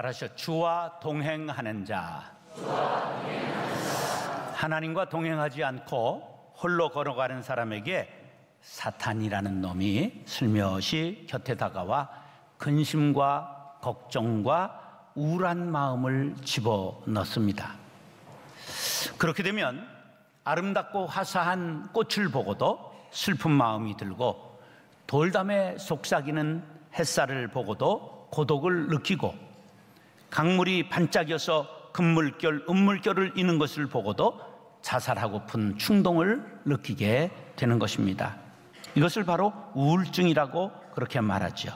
따라서 주와 동행하는 자. 하나님과 동행하지 않고 홀로 걸어가는 사람에게 사탄이라는 놈이 슬며시 곁에 다가와 근심과 걱정과 우울한 마음을 집어넣습니다. 그렇게 되면 아름답고 화사한 꽃을 보고도 슬픈 마음이 들고, 돌담에 속삭이는 햇살을 보고도 고독을 느끼고, 강물이 반짝여서 금물결, 은물결을 이는 것을 보고도 자살하고픈 충동을 느끼게 되는 것입니다. 이것을 바로 우울증이라고 그렇게 말하죠.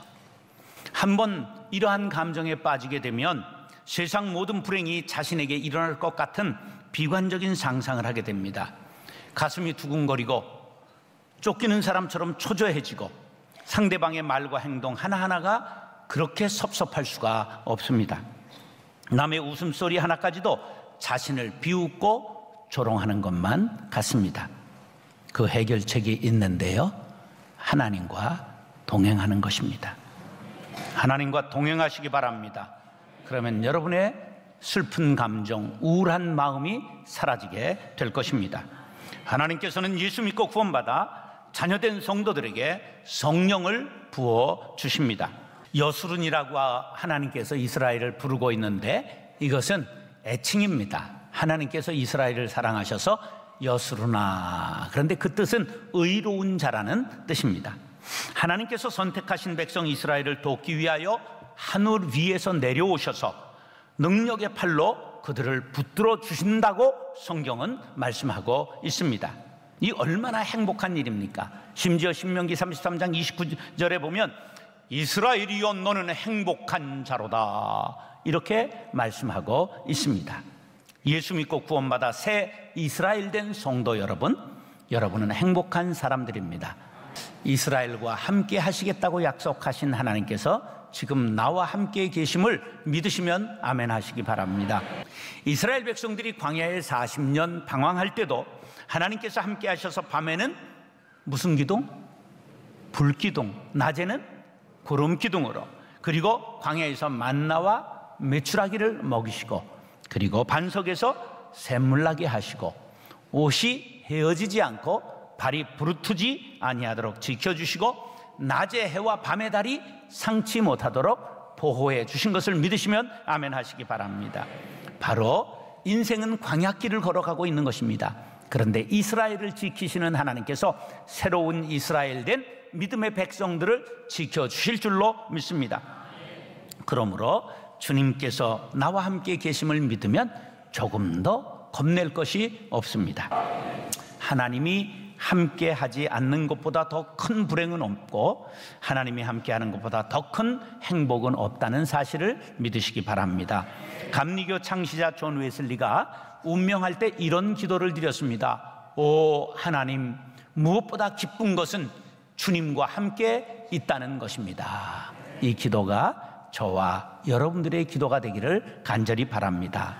한번 이러한 감정에 빠지게 되면 세상 모든 불행이 자신에게 일어날 것 같은 비관적인 상상을 하게 됩니다. 가슴이 두근거리고 쫓기는 사람처럼 초조해지고 상대방의 말과 행동 하나하나가 그렇게 섭섭할 수가 없습니다. 남의 웃음소리 하나까지도 자신을 비웃고 조롱하는 것만 같습니다. 그 해결책이 있는데요, 하나님과 동행하는 것입니다. 하나님과 동행하시기 바랍니다. 그러면 여러분의 슬픈 감정, 우울한 마음이 사라지게 될 것입니다. 하나님께서는 예수 믿고 구원받아 자녀된 성도들에게 성령을 부어 주십니다. 여수룬이라고 하나님께서 이스라엘을 부르고 있는데, 이것은 애칭입니다. 하나님께서 이스라엘을 사랑하셔서 여수르나, 그런데 그 뜻은 의로운 자라는 뜻입니다. 하나님께서 선택하신 백성 이스라엘을 돕기 위하여 하늘 위에서 내려오셔서 능력의 팔로 그들을 붙들어 주신다고 성경은 말씀하고 있습니다. 이 얼마나 행복한 일입니까? 심지어 신명기 33장 29절에 보면 이스라엘이여 너는 행복한 자로다, 이렇게 말씀하고 있습니다. 예수 믿고 구원받아 새 이스라엘 된 성도 여러분, 여러분은 행복한 사람들입니다. 이스라엘과 함께 하시겠다고 약속하신 하나님께서 지금 나와 함께 계심을 믿으시면 아멘 하시기 바랍니다. 이스라엘 백성들이 광야에 40년 방황할 때도 하나님께서 함께 하셔서 밤에는 무슨 기둥? 불기둥, 낮에는 구름 기둥으로, 그리고 광야에서 만나와 메추라기를 먹이시고, 그리고 반석에서 샘물 나게 하시고, 옷이 헤어지지 않고 발이 부르트지 아니하도록 지켜주시고, 낮의 해와 밤의 달이 상치 못하도록 보호해 주신 것을 믿으시면 아멘 하시기 바랍니다. 바로 인생은 광야길을 걸어가고 있는 것입니다. 그런데 이스라엘을 지키시는 하나님께서 새로운 이스라엘 된 믿음의 백성들을 지켜주실 줄로 믿습니다. 그러므로 주님께서 나와 함께 계심을 믿으면 조금 더 겁낼 것이 없습니다. 하나님이 함께 하지 않는 것보다 더 큰 불행은 없고, 하나님이 함께 하는 것보다 더 큰 행복은 없다는 사실을 믿으시기 바랍니다. 감리교 창시자 존 웨슬리가 운명할 때 이런 기도를 드렸습니다. 오 하나님, 무엇보다 기쁜 것은 주님과 함께 있다는 것입니다. 이 기도가 저와 여러분들의 기도가 되기를 간절히 바랍니다.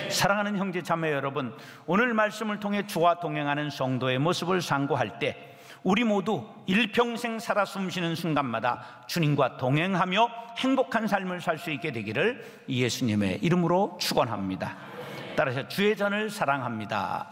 사랑하는 형제 자매 여러분, 오늘 말씀을 통해 주와 동행하는 성도의 모습을 상고할 때 우리 모두 일평생 살아 숨쉬는 순간마다 주님과 동행하며 행복한 삶을 살 수 있게 되기를 예수님의 이름으로 축원합니다. 따라서 주의 전을 사랑합니다.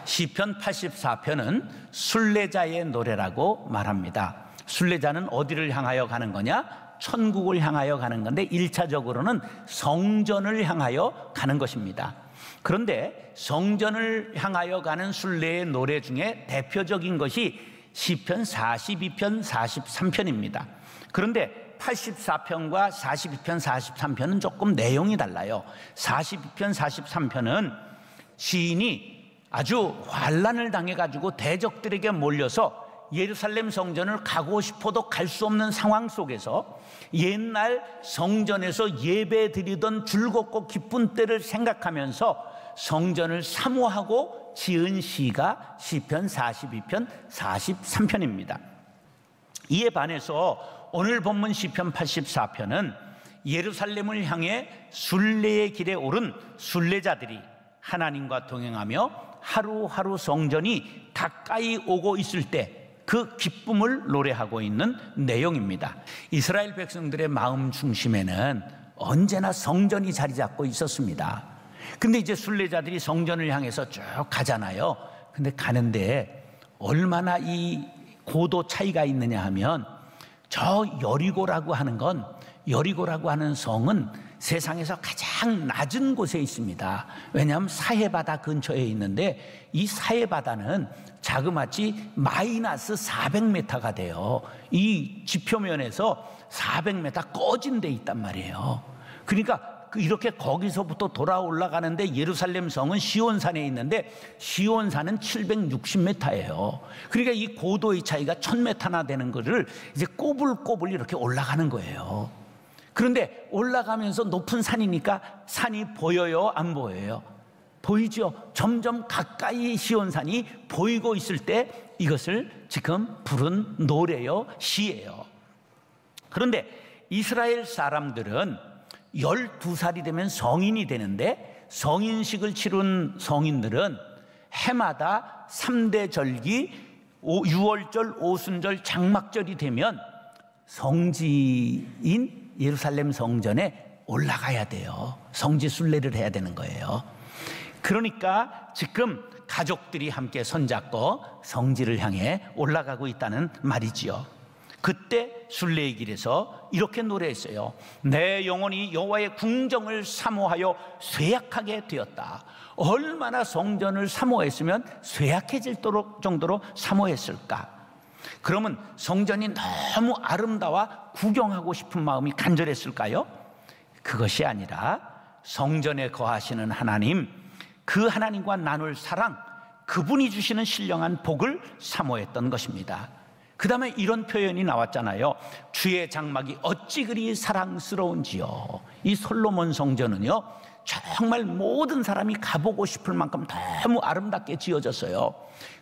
시편 84편은 순례자의 노래라고 말합니다. 순례자는 어디를 향하여 가는 거냐? 천국을 향하여 가는 건데 1차적으로는 성전을 향하여 가는 것입니다. 그런데 성전을 향하여 가는 순례의 노래 중에 대표적인 것이 시편 42편, 43편입니다. 그런데 84편과 42편, 43편은 조금 내용이 달라요. 42편, 43편은 시인이 아주 환난을 당해가지고 대적들에게 몰려서 예루살렘 성전을 가고 싶어도 갈 수 없는 상황 속에서 옛날 성전에서 예배 드리던 즐겁고 기쁜 때를 생각하면서 성전을 사모하고 지은 시가 시편 42편, 43편입니다. 이에 반해서 오늘 본문 시편 84편은 예루살렘을 향해 순례의 길에 오른 순례자들이 하나님과 동행하며 하루하루 성전이 가까이 오고 있을 때 그 기쁨을 노래하고 있는 내용입니다. 이스라엘 백성들의 마음 중심에는 언제나 성전이 자리 잡고 있었습니다. 근데 이제 순례자들이 성전을 향해서 쭉 가잖아요. 근데 가는데 얼마나 이 고도 차이가 있느냐 하면, 저 여리고라고 하는 성은 세상에서 가장 낮은 곳에 있습니다. 왜냐하면 사해바다 근처에 있는데, 이 사해바다는 자그마치 마이너스 400m가 돼요. 이 지표면에서 400m 꺼진 데 있단 말이에요. 그러니까 이렇게 거기서부터 돌아 올라가는데, 예루살렘 성은 시온산에 있는데 시온산은 760m예요. 그러니까 이 고도의 차이가 1000m나 되는 거를 이제 꼬불꼬불 이렇게 올라가는 거예요. 그런데 올라가면서 높은 산이니까 산이 보여요, 안 보여요? 보이죠? 점점 가까이 시온산이 보이고 있을 때 이것을 지금 부른 노래요, 시예요. 그런데 이스라엘 사람들은 12살이 되면 성인이 되는데, 성인식을 치른 성인들은 해마다 3대 절기, 유월절, 오순절, 장막절이 되면 성지인 예루살렘 성전에 올라가야 돼요. 성지 순례를 해야 되는 거예요. 그러니까 지금 가족들이 함께 손잡고 성지를 향해 올라가고 있다는 말이지요. 그때 순례의 길에서 이렇게 노래했어요. 내 영혼이 여호와의 궁정을 사모하여 쇠약하게 되었다. 얼마나 성전을 사모했으면 쇠약해질 정도로 사모했을까? 그러면 성전이 너무 아름다워 구경하고 싶은 마음이 간절했을까요? 그것이 아니라 성전에 거하시는 하나님, 그 하나님과 나눌 사랑, 그분이 주시는 신령한 복을 사모했던 것입니다. 그 다음에 이런 표현이 나왔잖아요. 주의 장막이 어찌 그리 사랑스러운지요. 이 솔로몬 성전은요, 정말 모든 사람이 가보고 싶을 만큼 너무 아름답게 지어졌어요.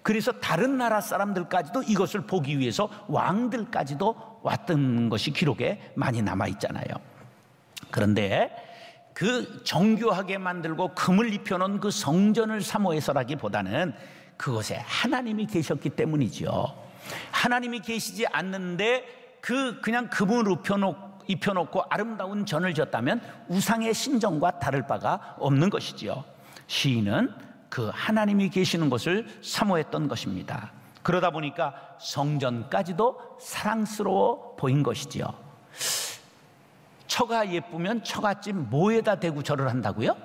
그래서 다른 나라 사람들까지도 이것을 보기 위해서 왕들까지도 왔던 것이 기록에 많이 남아있잖아요. 그런데 그 정교하게 만들고 금을 입혀놓은 그 성전을 사모해서라기보다는 그곳에 하나님이 계셨기 때문이죠. 하나님이 계시지 않는데 그냥 금을 입혀놓고 아름다운 전을 졌다면 우상의 신전과 다를 바가 없는 것이지요. 시인은 그 하나님이 계시는 곳을 사모했던 것입니다. 그러다 보니까 성전까지도 사랑스러워 보인 것이지요. 처가 예쁘면 처갓집 뭐에다 대고 절을 한다고요?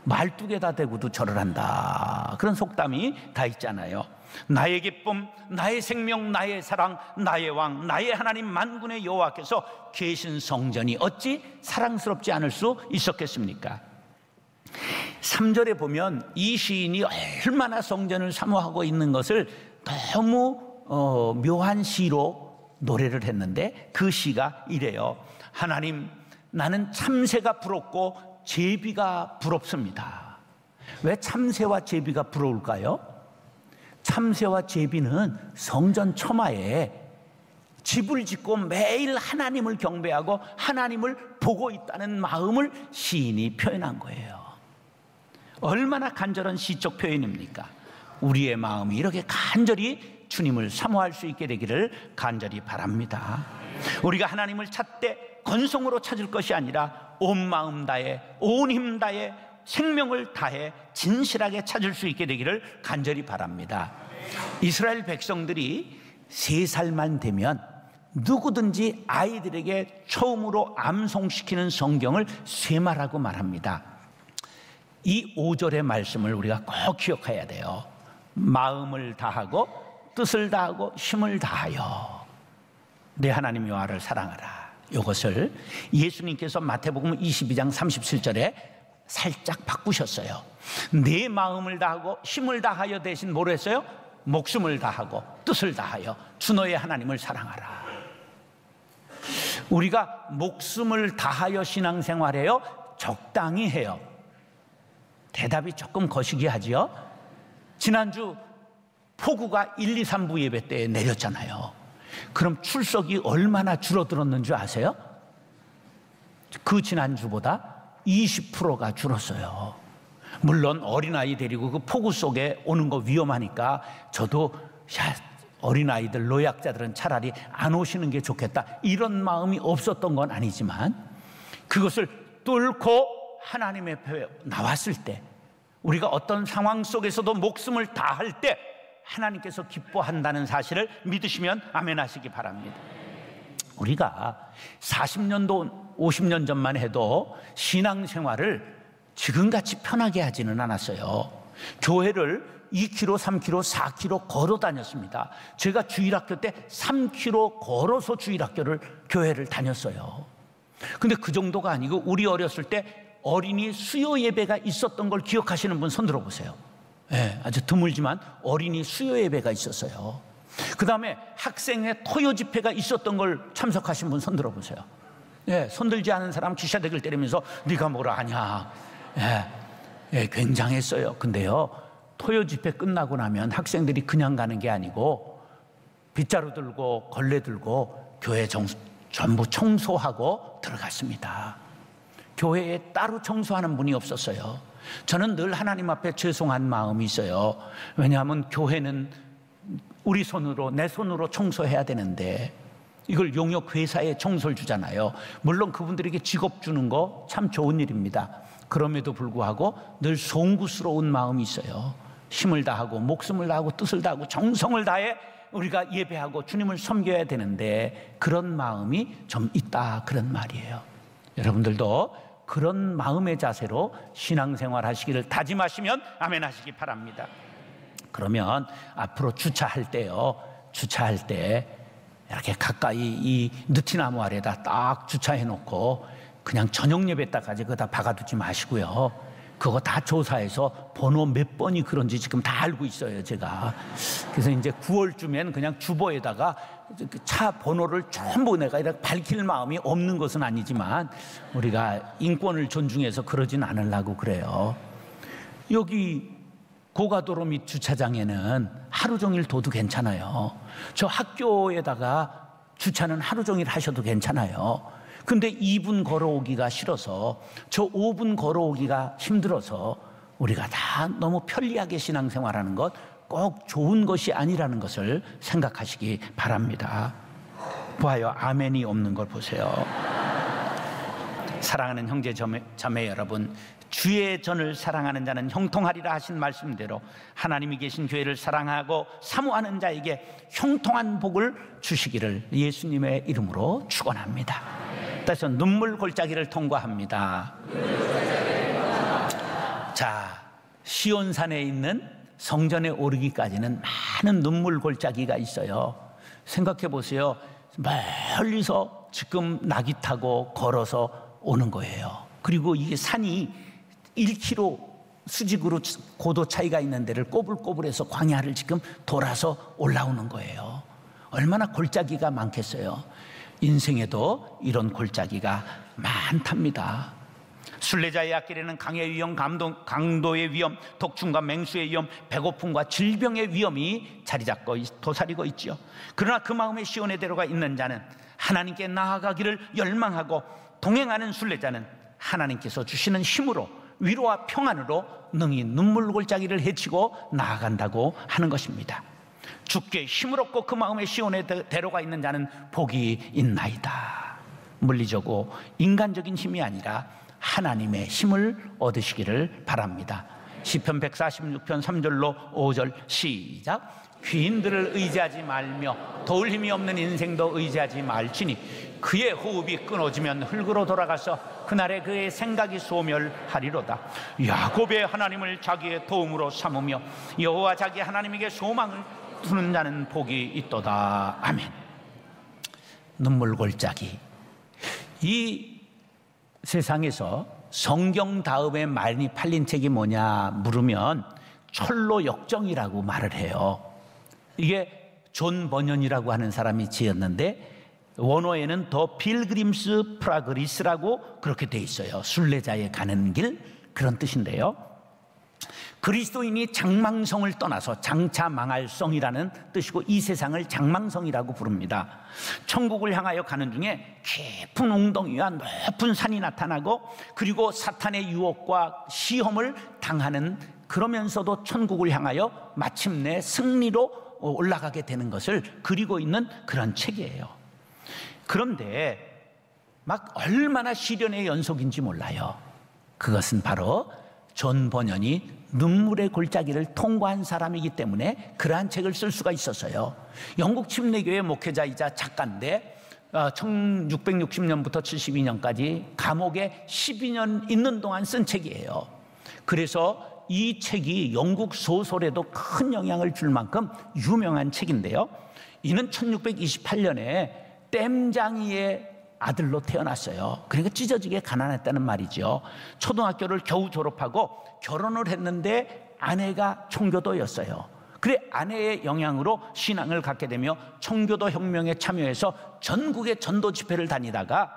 말뚝에다 대고도 절을 한다. 그런 속담이 다 있잖아요. 나의 기쁨, 나의 생명, 나의 사랑, 나의 왕, 나의 하나님 만군의 여호와께서 계신 성전이 어찌 사랑스럽지 않을 수 있었겠습니까? 3절에 보면 이 시인이 얼마나 성전을 사모하고 있는 것을 너무 묘한 시로 노래를 했는데, 그 시가 이래요. 하나님, 나는 참새가 부럽고 제비가 부럽습니다. 왜 참새와 제비가 부러울까요? 참새와 제비는 성전 처마에 집을 짓고 매일 하나님을 경배하고 하나님을 보고 있다는 마음을 시인이 표현한 거예요. 얼마나 간절한 시적 표현입니까? 우리의 마음이 이렇게 간절히 주님을 사모할 수 있게 되기를 간절히 바랍니다. 우리가 하나님을 찾되 건성으로 찾을 것이 아니라 온 마음 다해, 온 힘 다해, 생명을 다해 진실하게 찾을 수 있게 되기를 간절히 바랍니다. 이스라엘 백성들이 3살만 되면 누구든지 아이들에게 처음으로 암송시키는 성경을 쇠마라고 말합니다. 이 5절의 말씀을 우리가 꼭 기억해야 돼요. 마음을 다하고 뜻을 다하고 힘을 다하여 내 하나님 여호와를 사랑하라. 이것을 예수님께서 마태복음 22장 37절에 살짝 바꾸셨어요. 내 마음을 다하고 힘을 다하여 대신 뭐로 했어요? 목숨을 다하고 뜻을 다하여 주 너의 하나님을 사랑하라. 우리가 목숨을 다하여 신앙생활해요? 적당히 해요? 대답이 조금 거시기하지요. 지난주 폭우가 1, 2, 3부 예배 때에 내렸잖아요. 그럼 출석이 얼마나 줄어들었는 줄 아세요? 그 지난주보다 20%가 줄었어요. 물론 어린아이 데리고 그 폭우 속에 오는 거 위험하니까 저도 어린아이들, 노약자들은 차라리 안 오시는 게 좋겠다, 이런 마음이 없었던 건 아니지만 그것을 뚫고 하나님 앞에 나왔을 때, 우리가 어떤 상황 속에서도 목숨을 다할 때 하나님께서 기뻐한다는 사실을 믿으시면 아멘 하시기 바랍니다. 우리가 40년도 50년 전만 해도 신앙생활을 지금같이 편하게 하지는 않았어요. 교회를 2km, 3km, 4km 걸어 다녔습니다. 제가 주일학교 때 3km 걸어서 주일학교를, 교회를 다녔어요. 근데 그 정도가 아니고 우리 어렸을 때 어린이 수요 예배가 있었던 걸 기억하시는 분 손 들어보세요. 네, 아주 드물지만 어린이 수요 예배가 있었어요. 그 다음에 학생의 토요 집회가 있었던 걸 참석하신 분 손 들어보세요. 네, 손들지 않은 사람 귀샤대기를 때리면서 네가 뭘 아냐. 네, 네, 굉장했어요. 근데요, 토요 집회 끝나고 나면 학생들이 그냥 가는 게 아니고 빗자루 들고 걸레 들고 교회 전부 청소하고 들어갔습니다. 교회에 따로 청소하는 분이 없었어요. 저는 늘 하나님 앞에 죄송한 마음이 있어요. 왜냐하면 교회는 우리 손으로, 내 손으로 청소해야 되는데 이걸 용역회사에 청소를 주잖아요. 물론 그분들에게 직업 주는 거 참 좋은 일입니다. 그럼에도 불구하고 늘 송구스러운 마음이 있어요. 힘을 다하고 목숨을 다하고 뜻을 다하고 정성을 다해 우리가 예배하고 주님을 섬겨야 되는데 그런 마음이 좀 있다, 그런 말이에요. 여러분들도 그런 마음의 자세로 신앙생활 하시기를 다짐하시면 아멘 하시기 바랍니다. 그러면 앞으로 주차할 때요, 주차할 때 이렇게 가까이 이 느티나무 아래다 딱 주차해 놓고 그냥 저녁 예배 때까지 그거 다 박아두지 마시고요, 그거 다 조사해서 번호 몇 번이 그런지 지금 다 알고 있어요, 제가. 그래서 이제 9월쯤엔 그냥 주보에다가 차 번호를 전부 내가 이렇게 밝힐 마음이 없는 것은 아니지만 우리가 인권을 존중해서 그러진 않으려고 그래요. 여기 고가도로 및 주차장에는 하루 종일 둬도 괜찮아요. 저 학교에다가 주차는 하루 종일 하셔도 괜찮아요. 근데 2분 걸어오기가 싫어서, 저 5분 걸어오기가 힘들어서 우리가 다 너무 편리하게 신앙생활하는 것 꼭 좋은 것이 아니라는 것을 생각하시기 바랍니다. 보아요, 아멘이 없는 걸 보세요. 사랑하는 형제 자매 여러분, 주의 전을 사랑하는 자는 형통하리라 하신 말씀대로 하나님이 계신 교회를 사랑하고 사모하는 자에게 형통한 복을 주시기를 예수님의 이름으로 축원합니다. 따라서 눈물 골짜기를 통과합니다. 자, 시온산에 있는 성전에 오르기까지는 많은 눈물 골짜기가 있어요. 생각해 보세요. 멀리서 지금 낙이 타고 걸어서 오는 거예요. 그리고 이게 산이 1km 수직으로 고도 차이가 있는 데를 꼬불꼬불해서 광야를 지금 돌아서 올라오는 거예요. 얼마나 골짜기가 많겠어요. 인생에도 이런 골짜기가 많답니다. 순례자의 앞길에는 강의 위험, 강도의 위험, 독충과 맹수의 위험, 배고픔과 질병의 위험이 자리잡고 도사리고 있지요. 그러나 그 마음의 시온의 대로가 있는 자는, 하나님께 나아가기를 열망하고 동행하는 순례자는 하나님께서 주시는 힘으로, 위로와 평안으로 능히 눈물 골짜기를 헤치고 나아간다고 하는 것입니다. 주께 힘을 얻고 그 마음의 시온의 대로가 있는 자는 복이 있나이다. 물리적이고 인간적인 힘이 아니라 하나님의 힘을 얻으시기를 바랍니다. 시편 146편 3절로 5절 시작. 귀인들을 의지하지 말며 도울 힘이 없는 인생도 의지하지 말지니 그의 호흡이 끊어지면 흙으로 돌아가서 그날에 그의 생각이 소멸하리로다. 야곱의 하나님을 자기의 도움으로 삼으며 여호와 자기 하나님에게 소망을 두는 자는 복이 있도다. 아멘. 눈물 골짜기. 이 세상에서 성경 다음에 많이 팔린 책이 뭐냐 물으면 철로 역정이라고 말을 해요. 이게 존 버년이라고 하는 사람이 지었는데 원어에는 더 필그림스 프라그리스라고 그렇게 돼 있어요. 순례자의 가는 길, 그런 뜻인데요. 그리스도인이 장망성을 떠나서 장차 망할 성이라는 뜻이고 이 세상을 장망성이라고 부릅니다. 천국을 향하여 가는 중에 깊은 웅덩이와 높은 산이 나타나고 그리고 사탄의 유혹과 시험을 당하는, 그러면서도 천국을 향하여 마침내 승리로 올라가게 되는 것을 그리고 있는 그런 책이에요. 그런데 막 얼마나 시련의 연속인지 몰라요. 그것은 바로 존 버년이 눈물의 골짜기를 통과한 사람이기 때문에 그러한 책을 쓸 수가 있었어요. 영국 침례교회 목회자이자 작가인데 1660년부터 72년까지 감옥에 12년 있는 동안 쓴 책이에요. 그래서 이 책이 영국 소설에도 큰 영향을 줄 만큼 유명한 책인데요, 이는 1628년에 댐장이의 아들로 태어났어요. 그러니까 찢어지게 가난했다는 말이죠. 초등학교를 겨우 졸업하고 결혼을 했는데 아내가 청교도였어요. 그래 아내의 영향으로 신앙을 갖게 되며 청교도 혁명에 참여해서 전국의 전도 집회를 다니다가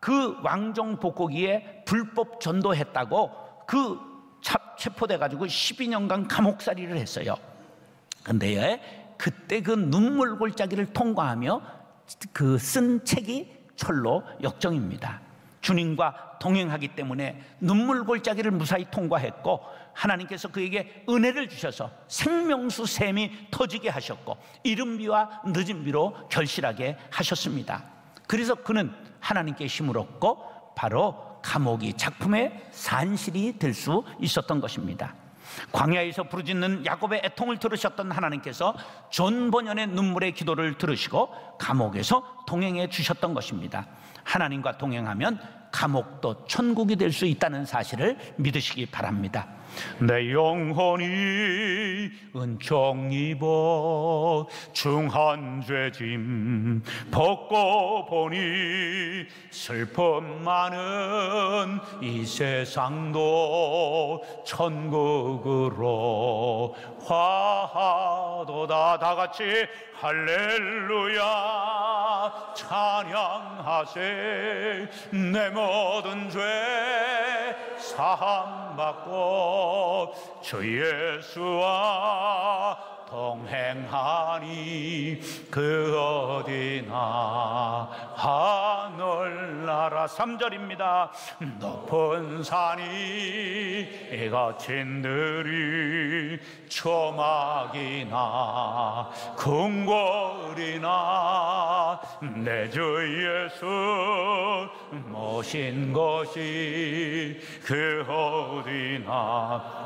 그 왕정 복고기에 불법 전도했다고 체포돼 가지고 12년간 감옥살이를 했어요. 근데 그때 그 눈물 골짜기를 통과하며 그 쓴 책이 철로 역정입니다. 주님과 동행하기 때문에 눈물 골짜기를 무사히 통과했고 하나님께서 그에게 은혜를 주셔서 생명수 샘이 터지게 하셨고 이른비와 늦은비로 결실하게 하셨습니다. 그래서 그는 하나님께 힘을 얻고 바로 감옥이 작품의 산실이 될 수 있었던 것입니다. 광야에서 부르짖는 야곱의 애통을 들으셨던 하나님께서 존 버년의 눈물의 기도를 들으시고 감옥에서 동행해 주셨던 것입니다. 하나님과 동행하면 감옥도 천국이 될 수 있다는 사실을 믿으시기 바랍니다. 내 영혼이 은총 입어 중한 죄짐 벗고 보니 슬픔 많은 이 세상도 천국으로 화하도다. 다 같이 할렐루야 찬양하세. 내 모든 죄 사함받고 주 예수와 동행하니 그 어디나 하늘나라. 3절입니다. 높은 산이 거친 들이 초막이나 궁궐이나 내 주 예수 모신 곳이 그 어디나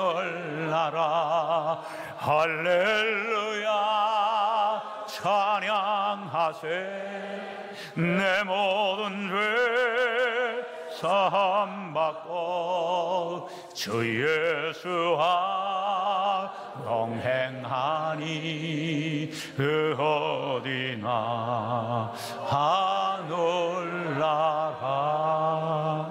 하늘나라. 할렐루야 찬양하세. 내 모든 죄 사함받고 주 예수와 동행하니 그 어디나 하늘나라.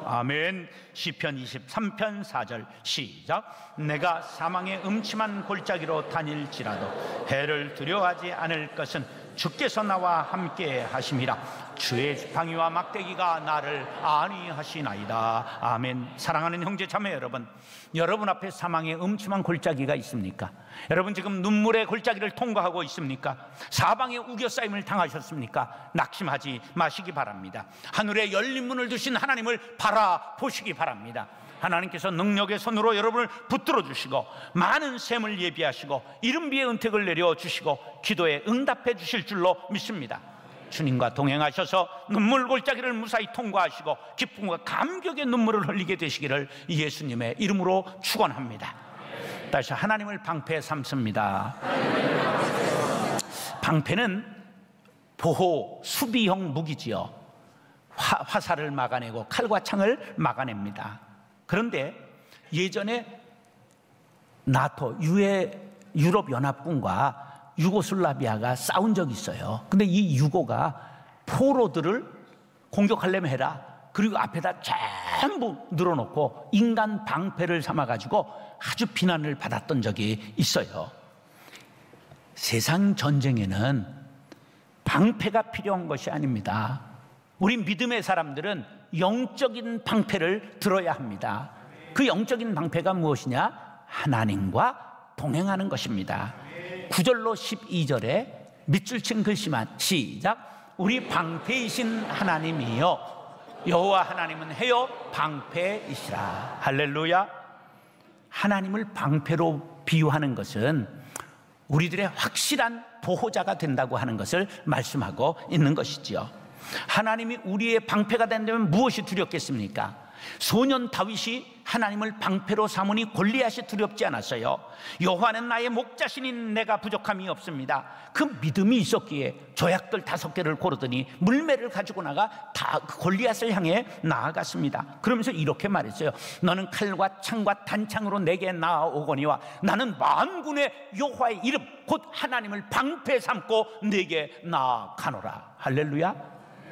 아멘. 시편 23편 4절 시작. 내가 사망의 음침한 골짜기로 다닐지라도 해를 두려워하지 않을 것은 주께서 나와 함께 하심이라. 주의 지팡이와 막대기가 나를 안위하시나이다. 아멘. 사랑하는 형제 자매 여러분, 여러분 앞에 사망의 음침한 골짜기가 있습니까? 여러분 지금 눈물의 골짜기를 통과하고 있습니까? 사방에 우겨싸임을 당하셨습니까? 낙심하지 마시기 바랍니다. 하늘에 열린 문을 두신 하나님을 바라보시기 바랍니다. 하나님께서 능력의 손으로 여러분을 붙들어 주시고 많은 샘을 예비하시고 이른비의 은택을 내려주시고 기도에 응답해 주실 줄로 믿습니다. 주님과 동행하셔서 눈물 골짜기를 무사히 통과하시고 기쁨과 감격의 눈물을 흘리게 되시기를 예수님의 이름으로 축원합니다. 다시 하나님을 방패 삼습니다. 방패는 보호 수비형 무기지요. 화살을 막아내고 칼과 창을 막아냅니다. 그런데 예전에 나토 유럽연합군과 유고슬라비아가 싸운 적이 있어요. 근데 이 유고가 포로들을 공격하려면 해라. 그리고 앞에다 전부 늘어놓고 인간 방패를 삼아가지고 아주 비난을 받았던 적이 있어요. 세상 전쟁에는 방패가 필요한 것이 아닙니다. 우리 믿음의 사람들은 영적인 방패를 들어야 합니다. 그 영적인 방패가 무엇이냐? 하나님과 동행하는 것입니다. 9절로 12절에 밑줄 친 글씨만 시작. 우리 방패이신 하나님이여 여호와 하나님은 해요 방패이시라. 할렐루야. 하나님을 방패로 비유하는 것은 우리들의 확실한 보호자가 된다고 하는 것을 말씀하고 있는 것이지요. 하나님이 우리의 방패가 된다면 무엇이 두렵겠습니까? 소년 다윗이 하나님을 방패로 삼으니 골리앗이 두렵지 않았어요. 여호와는 나의 목자신인 내가 부족함이 없습니다. 그 믿음이 있었기에 조약돌 5개를 고르더니 물매를 가지고 나가 다 골리앗을 향해 나아갔습니다. 그러면서 이렇게 말했어요. 너는 칼과 창과 단창으로 내게 나아오거니와 나는 만군의 여호와의 이름 곧 하나님을 방패 삼고 내게 나아가노라. 할렐루야.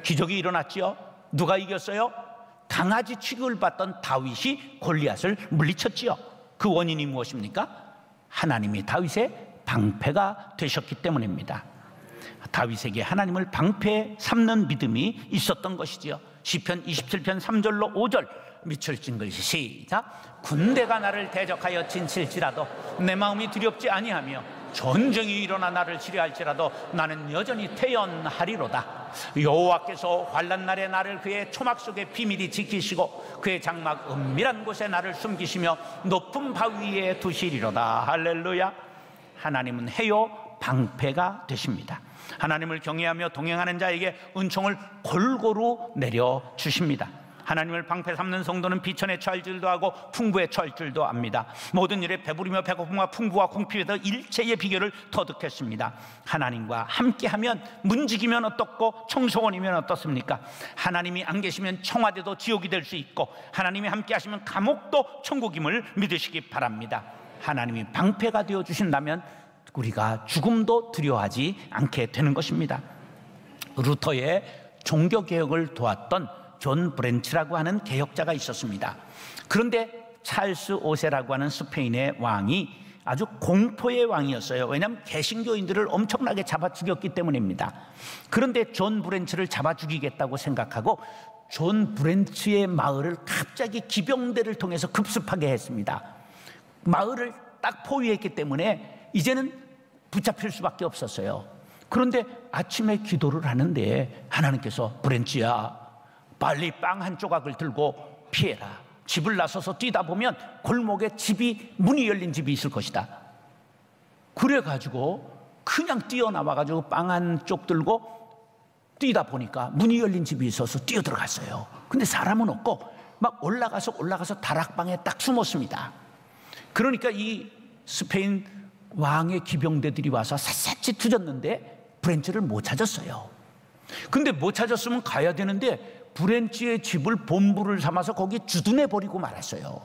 기적이 일어났지요. 누가 이겼어요? 강아지 취급을 받던 다윗이 골리앗을 물리쳤지요. 그 원인이 무엇입니까? 하나님이 다윗의 방패가 되셨기 때문입니다. 다윗에게 하나님을 방패 삼는 믿음이 있었던 것이지요. 시편 27편 3절로 5절 밑줄 찐 글씨 시작. 군대가 나를 대적하여 진칠지라도 내 마음이 두렵지 아니하며 전쟁이 일어나 나를 치료할지라도 나는 여전히 태연하리로다. 여호와께서 환난 날에 나를 그의 초막 속에 비밀히 지키시고 그의 장막 은밀한 곳에 나를 숨기시며 높은 바위 위에 두시리로다. 할렐루야. 하나님은 해요 방패가 되십니다. 하나님을 경외하며 동행하는 자에게 은총을 골고루 내려주십니다. 하나님을 방패 삼는 성도는 비천에 처할 줄도 하고 풍부에 처할 줄도 압니다. 모든 일에 배부르며 배고픔과 풍부와 공핍에서 일체의 비결을 터득했습니다. 하나님과 함께하면 문지기면 어떻고 청소원이면 어떻습니까? 하나님이 안 계시면 청와대도 지옥이 될 수 있고 하나님이 함께 하시면 감옥도 천국임을 믿으시기 바랍니다. 하나님이 방패가 되어주신다면 우리가 죽음도 두려워하지 않게 되는 것입니다. 루터의 종교개혁을 도왔던 존 브렌치라고 하는 개혁자가 있었습니다. 그런데 찰스 5세라고 하는 스페인의 왕이 아주 공포의 왕이었어요. 왜냐하면 개신교인들을 엄청나게 잡아 죽였기 때문입니다. 그런데 존 브렌치를 잡아 죽이겠다고 생각하고 존 브렌치의 마을을 갑자기 기병대를 통해서 급습하게 했습니다. 마을을 딱 포위했기 때문에 이제는 붙잡힐 수밖에 없었어요. 그런데 아침에 기도를 하는데 하나님께서 브렌치야 빨리 빵 한 조각을 들고 피해라. 집을 나서서 뛰다 보면 골목에 문이 열린 집이 있을 것이다. 그래가지고 그냥 뛰어나와가지고 빵 한 쪽 들고 뛰다 보니까 문이 열린 집이 있어서 뛰어들어갔어요. 근데 사람은 없고 막 올라가서 다락방에 딱 숨었습니다. 그러니까 이 스페인 왕의 기병대들이 와서 샅샅이 뒤졌는데 브렌치를 못 찾았어요. 근데 못 찾았으면 가야 되는데 브렌치의 집을 본부를 삼아서 거기 주둔해 버리고 말았어요.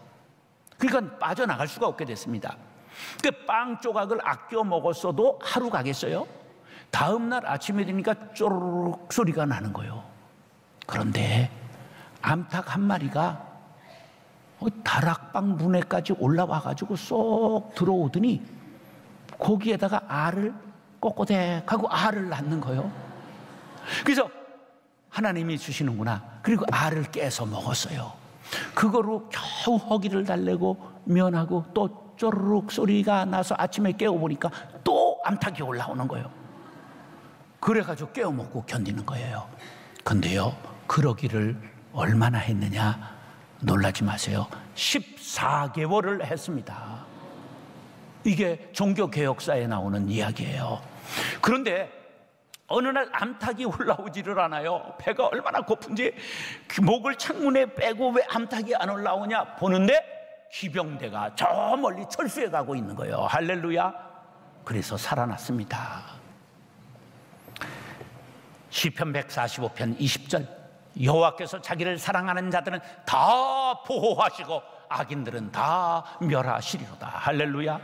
그러니까 빠져나갈 수가 없게 됐습니다. 그 빵 조각을 아껴 먹었어도 하루 가겠어요? 다음 날 아침에 되니까 쪼르륵 소리가 나는 거예요. 그런데 암탉 한 마리가 다락방 문에까지 올라와가지고 쏙 들어오더니 거기에다가 알을 꼬꼬댁하고 알을 낳는 거예요. 그래서 하나님이 주시는구나. 그리고 알을 깨서 먹었어요. 그거로 겨우 허기를 달래고 면하고 또 쪼르륵 소리가 나서 아침에 깨워보니까 또 암탉이 올라오는 거예요. 그래가지고 깨워먹고 견디는 거예요. 근데요, 그러기를 얼마나 했느냐? 놀라지 마세요. 14개월을 했습니다. 이게 종교개혁사에 나오는 이야기예요. 그런데 어느 날 암탉이 올라오지를 않아요. 배가 얼마나 고픈지 목을 창문에 빼고 왜 암탉이 안 올라오냐 보는데 기병대가 저 멀리 철수해 가고 있는 거예요. 할렐루야. 그래서 살아났습니다. 시편 145편 20절 여호와께서 자기를 사랑하는 자들은 다 보호하시고 악인들은 다 멸하시리로다. 할렐루야.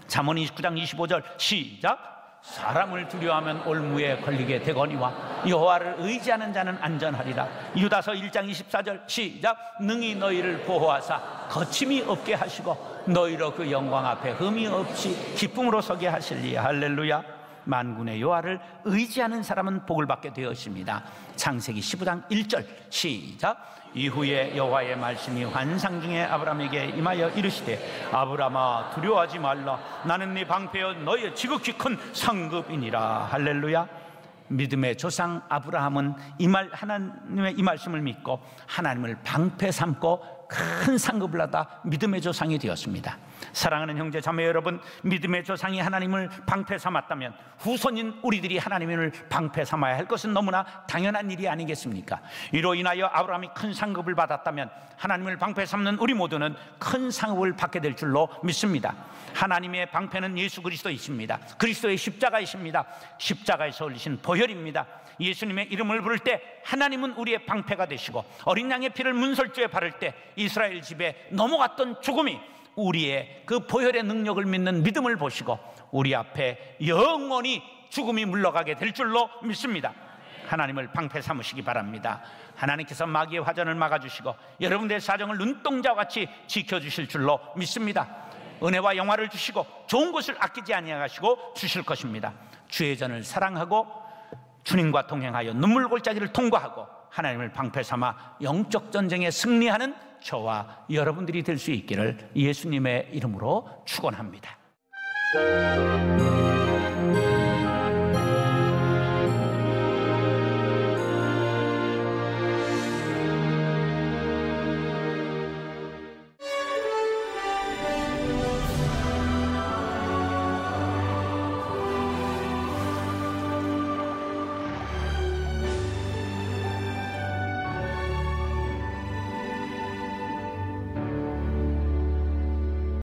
잠언 29장 25절 시작. 사람을 두려워하면 올무에 걸리게 되거니와 여호와를 의지하는 자는 안전하리라. 유다서 1장 24절 시작. 능히 너희를 보호하사 거침이 없게 하시고 너희로 그 영광 앞에 흠이 없이 기쁨으로 서게 하실리. 할렐루야. 만군의 여호와를 의지하는 사람은 복을 받게 되었습니다. 창세기 15장 1절 시작. 이후에 여호와의 말씀이 환상 중에 아브라함에게 임하여 이르시되 아브라함아 두려워하지 말라. 나는 네 방패여 너희의 지극히 큰 상급이니라. 할렐루야. 믿음의 조상 아브라함은 하나님의 이 말씀을 믿고 하나님을 방패 삼고 큰 상급을 받아 믿음의 조상이 되었습니다. 사랑하는 형제 자매 여러분, 믿음의 조상이 하나님을 방패 삼았다면 후손인 우리들이 하나님을 방패 삼아야 할 것은 너무나 당연한 일이 아니겠습니까? 이로 인하여 아브라함이 큰 상급을 받았다면 하나님을 방패 삼는 우리 모두는 큰 상급을 받게 될 줄로 믿습니다. 하나님의 방패는 예수 그리스도이십니다. 그리스도의 십자가이십니다. 십자가에서 흘리신 보혈입니다. 예수님의 이름을 부를 때 하나님은 우리의 방패가 되시고, 어린 양의 피를 문설주에 바를 때 이스라엘 집에 넘어갔던 죽음이 우리의 그 보혈의 능력을 믿는 믿음을 보시고 우리 앞에 영원히 죽음이 물러가게 될 줄로 믿습니다. 하나님을 방패 삼으시기 바랍니다. 하나님께서 마귀의 화전을 막아주시고 여러분들의 사정을 눈동자와 같이 지켜주실 줄로 믿습니다. 은혜와 영화를 주시고 좋은 것을 아끼지 아니하시고 주실 것입니다. 주의 전을 사랑하고 주님과 동행하여 눈물 골짜기를 통과하고 하나님을 방패 삼아 영적 전쟁에 승리하는 저와 여러분들이 될 수 있기를 예수님의 이름으로 축원합니다.